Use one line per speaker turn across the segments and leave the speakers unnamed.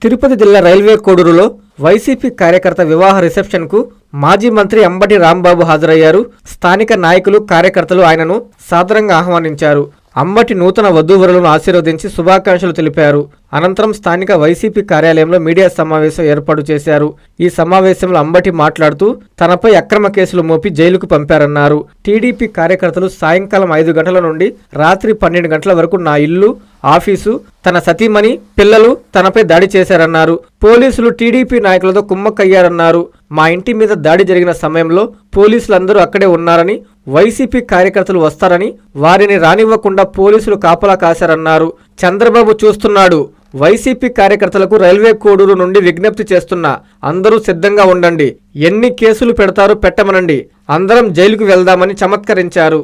తిరుపతి జిల్లా railway కోడూరులో YCP కార్యకర్త వివాహ రిసెప్షన్కు మాజీ మంత్రి అంబటి రాంబాబు హాజరయ్యారు. స్థానిక నాయకులు, కార్యకర్తలు ఆయనను సాదరంగా ఆహ్వానించారు. అంబటి నూతన వధూవరులను ఆశీర్వదించి శుభాకాంక్షలు తెలిపారు. అనంతరం స్థానిక వైసీపీ కార్యాలయంలో మీడియా సమావేశం ఏర్పాటు చేశారు. ఈ సమావేశంలో అంబటి మాట్లాడుతూ తనపై అక్రమ కేసులు మోపి జైలుకు పంపారన్నారు. టీడీపీ కార్యకర్తలు సాయంకాలం 5 గంటల నుండి రాత్రి 12 గంటల వరకు నా ఇల్లు, ఆఫీసు, తన సతీమణి, పిల్లలు తనపై దాడి చేశారన్నారు. పోలీసులు టీడీపీ నాయకులతో కుమ్మక్కయ్యారన్నారు. మా ఇంటి మీద దాడి జరిగిన సమయంలో పోలీసులందరూ అక్కడే ఉన్నారని, వైసీపీ కార్యకర్తలు వస్తారని వారిని రానివ్వకుండా పోలీసులు కాపలా కాశారన్నారు. చంద్రబాబు చూస్తున్నాడు. వైసీపీ కార్యకర్తలకు రైల్వే కోడూరు నుండి విజ్ఞప్తి చేస్తున్నా, అందరూ సిద్ధంగా ఉండండి. ఎన్ని కేసులు పెడతారో పెట్టమనండి, అందరం జైలుకు వెళ్దామని చమత్కరించారు.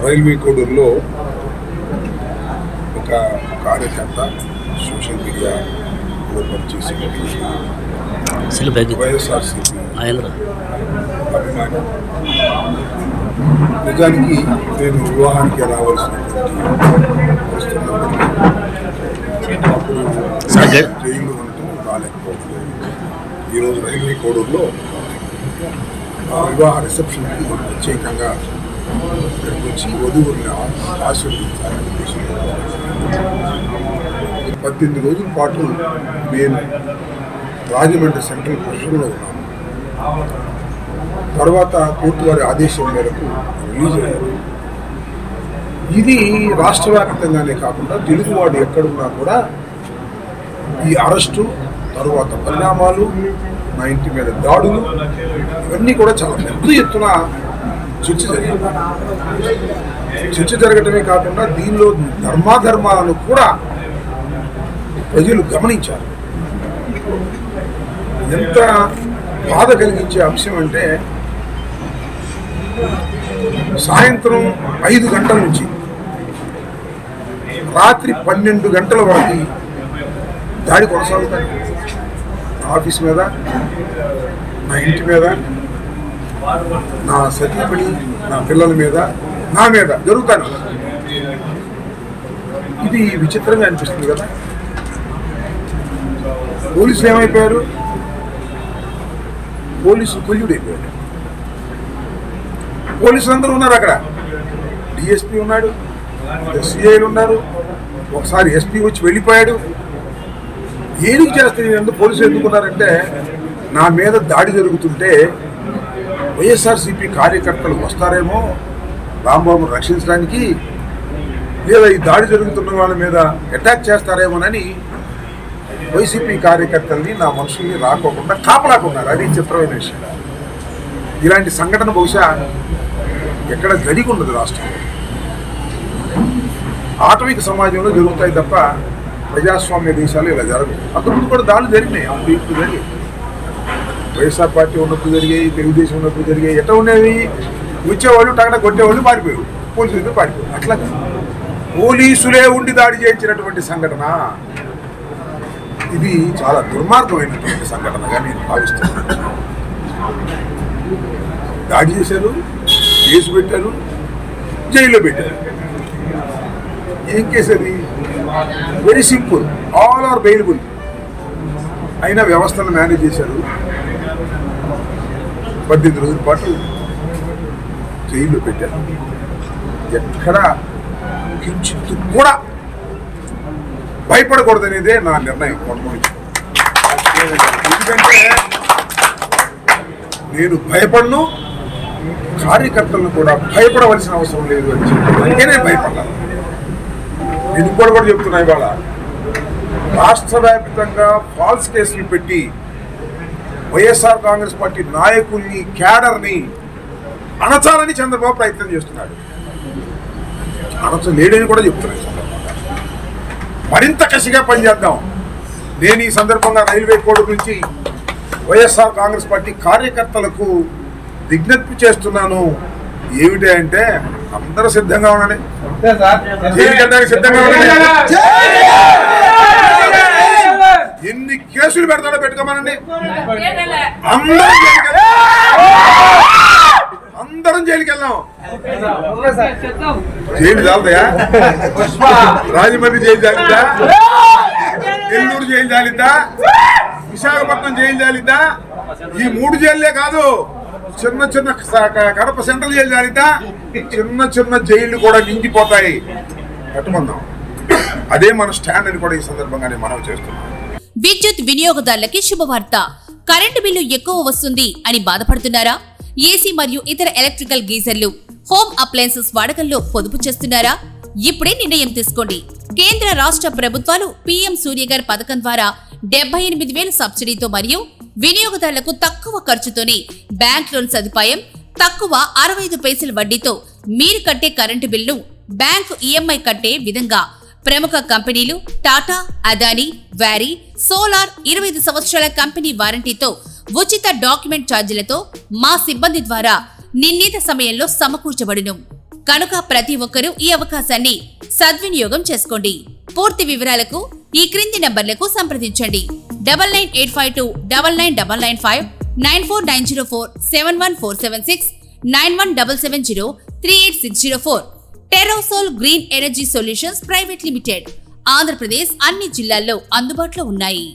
రైల్వే కోడూరులో ఒక కార్యకర్త సోషల్ మీడియాలో పనిచేసేటటువంటి వైఎస్ఆర్సీపీ అభిమాని, నిజానికి నేను వివాహానికి రావాల్సినటువంటి అప్పుడు జైల్లో ఉండటం రాలేకపోవట్లేదు. ఈరోజు రైల్వే కోడూరులో వివాహ రిసెప్షన్కి ప్రత్యేకంగా ఇక్కడికి వచ్చి వధువుల్ని ఆశీర్వదించాలని ఉద్దేశంలో 18 రోజుల పాటు నేను రాజమండ్రి సెంట్రల్ ప్రెషర్లో ఉన్నాను. తర్వాత కోర్టు వారి ఆదేశం మేరకు రిలీజ్ అయ్యారు. ఇది రాష్ట్ర వ్యాప్తంగానే కాకుండా తెలుగువాడు ఎక్కడున్నా కూడా ఈ అరెస్టు, తరువాత పరిణామాలు, నా ఇంటి మీద దాడులు, ఇవన్నీ కూడా చాలా పెద్ద ఎత్తున చర్చ జరగటమే కాకుండా దీనిలో ధర్మాధర్మాలను కూడా ప్రజలు గమనించారు. ఎంత బాధ కలిగించే అంశం అంటే సాయంత్రం 5 గంటల నుంచి రాత్రి 12 గంటల వరకు దాడి కొనసాగుతాయి. నా ఆఫీస్ మీద, నా ఇంటి మీద, నా సతీమణి, నా పిల్లల మీద, నా మీద జరుగుతాను. ఇది విచిత్రంగా అనిపిస్తుంది కదా. పోలీసులు ఏమైపోయారు? పోలీసులు కొల్లుడైపోయారు. పోలీసులు అందరూ ఉన్నారు అక్కడ. డిఎస్పీ ఉన్నాడు, సిఐలు ఉన్నారు, ఒకసారి ఎస్పీ వచ్చి వెళ్ళిపోయాడు. ఏడికి చేస్తే ఎందుకు పోలీసులు ఎందుకున్నారంటే, నా మీద దాడి జరుగుతుంటే వైఎస్ఆర్సీపీ కార్యకర్తలు వస్తారేమో రాంబాబును రక్షించడానికి, లేదా ఈ దాడి జరుగుతున్న వాళ్ళ మీద అటాక్ చేస్తారేమోనని వైసీపీ కార్యకర్తల్ని, నా మనుషుల్ని రాకోకుండా కాపలాకున్నారు. అది చిత్రమైన విషయం. ఇలాంటి సంఘటన బహుశా ఎక్కడ జరిగి ఉండదు రాష్ట్రంలో. ఆటవిక సమాజంలో జరుగుతాయి తప్ప ప్రజాస్వామ్య దేశాలు ఇలా జరగవు. అంతకుముందు కూడా దాడులు జరిగినాయి, అప్పుడు ఇప్పుడు జరిగాయి. వైఎస్ఆర్ పార్టీ ఉన్నప్పుడు జరిగాయి, తెలుగుదేశం ఉన్నప్పుడు జరిగాయి. ఎట్లా ఉండేవి? వచ్చేవాళ్ళు టగడ కొట్టేవాళ్ళు పారిపోయారు, పోలీసులతో పారిపోయారు. అట్లా పోలీసులే ఉండి దాడి చేయించినటువంటి సంఘటన ఇది చాలా దుర్మార్గమైనటువంటి సంఘటనగా నేను భావిస్తున్నాను. దాడి చేశారు, కేసు పెట్టారు, జైల్లో పెట్టారు. ఏం కేసు అది? Very simple, all are bailable. అయినా వ్యవస్థను మేనేజ్ చేశారు. 18 రోజుల పాటు జైల్లో పెట్టారు. ఎక్కడ కించిత్తు కూడా భయపడకూడదనేదే నా నిర్ణయం. ఎందుకంటే నేను భయపడను, కార్యకర్తలను కూడా భయపడవలసిన అవసరం లేదు అని చెప్పి నేను భయపడ్డాను. నేను ఇంకోటి కూడా చెప్తున్నా, ఇవాళ రాష్ట్ర వ్యాప్తంగా ఫాల్స్ కేసులు పెట్టి వైఎస్ఆర్ కాంగ్రెస్ పార్టీ నాయకుల్ని, క్యాడర్ని అణచాలని చంద్రబాబు ప్రయత్నం చేస్తున్నాడు. అణచలేడని కూడా చెప్తున్నాడు. మరింత కసిగా పనిచేద్దాం. నేను ఈ సందర్భంగా రైల్వే కోడ్ నుంచి వైఎస్ఆర్ కాంగ్రెస్ పార్టీ కార్యకర్తలకు విజ్ఞప్తి చేస్తున్నాను. ఏమిటి అంటే, అందరూ సిద్ధంగా ఉండండి, జైలుకెళ్ళడానికి సిద్ధంగా ఉండండి. ఎన్ని కేసులు పెడతాడో పెట్టుకోమనండి. అందరూ అందరం జైలుకి వెళ్ళాం. జైలు చాలదయా? రాజమండ్రి జైలు చాలిద్దా? నెల్లూరు జైలు చాలిద్దా? విశాఖపట్నం జైలు చాలిద్దా? ఈ 3 జైళ్ళే కాదు, చిన్న చిన్న కడప సెంట్రల్ జైలు చాలిద్దా? చిన్న చిన్న జైళ్లు కూడా నిండిపోతాయి. కట్టుకుందాం. అదే మన స్టాండ్ అని కూడా ఈ సందర్భంగా మనం చేస్తున్నాం.
విద్యుత్ వినియోగదారులకి శుభవార్త. కరెంటు బిల్లు ఎక్కువ వస్తుంది అని బాధపడుతున్నారా? ఏసీ మరియు ఇతర ఎలక్ట్రికల్ గీజర్లు, హోమ్ అప్లయన్సెస్ వాడకంలో పొదుపు చేస్తున్నారా? ఇప్పుడే నిర్ణయం తీసుకోండి. కేంద్ర రాష్ట్ర ప్రభుత్వాలు పీఎం సూర్యఘర్ పథకం ద్వారా 78,000 సబ్సిడీతో మరియు వినియోగదారులకు తక్కువ ఖర్చుతోనే బ్యాంక్ లోన్ సదుపాయం, తక్కువ 65 పైసల వడ్డీతో మీరు కట్టే కరెంటు బిల్లు బ్యాంకు ఈఎంఐ కట్టే విధంగా ప్రముఖ కంపెనీలు టాటా, అదానీ, వ్యారీ, సోలార్ 25 సంవత్సరాల కంపెనీ వారంటీతో ఉచిత డాక్యుమెంట్ ఛార్జీలతో మా సిబ్బంది ద్వారా నిర్ణీత సమయంలో సమకూర్చబడును. కనుక ప్రతి ఒక్కరూ ఈ అవకాశాన్ని సద్వినియోగం చేసుకోండి. పూర్తి వివరాలకు ఈ క్రింది నంబర్లకు సంప్రదించండి. 9985 99995 94904 71476 9177 38604. Terosol green energy solutions private limited, Andhra Pradesh అన్ని జిల్లాల్లో అందుబాటులో ఉన్నాయి.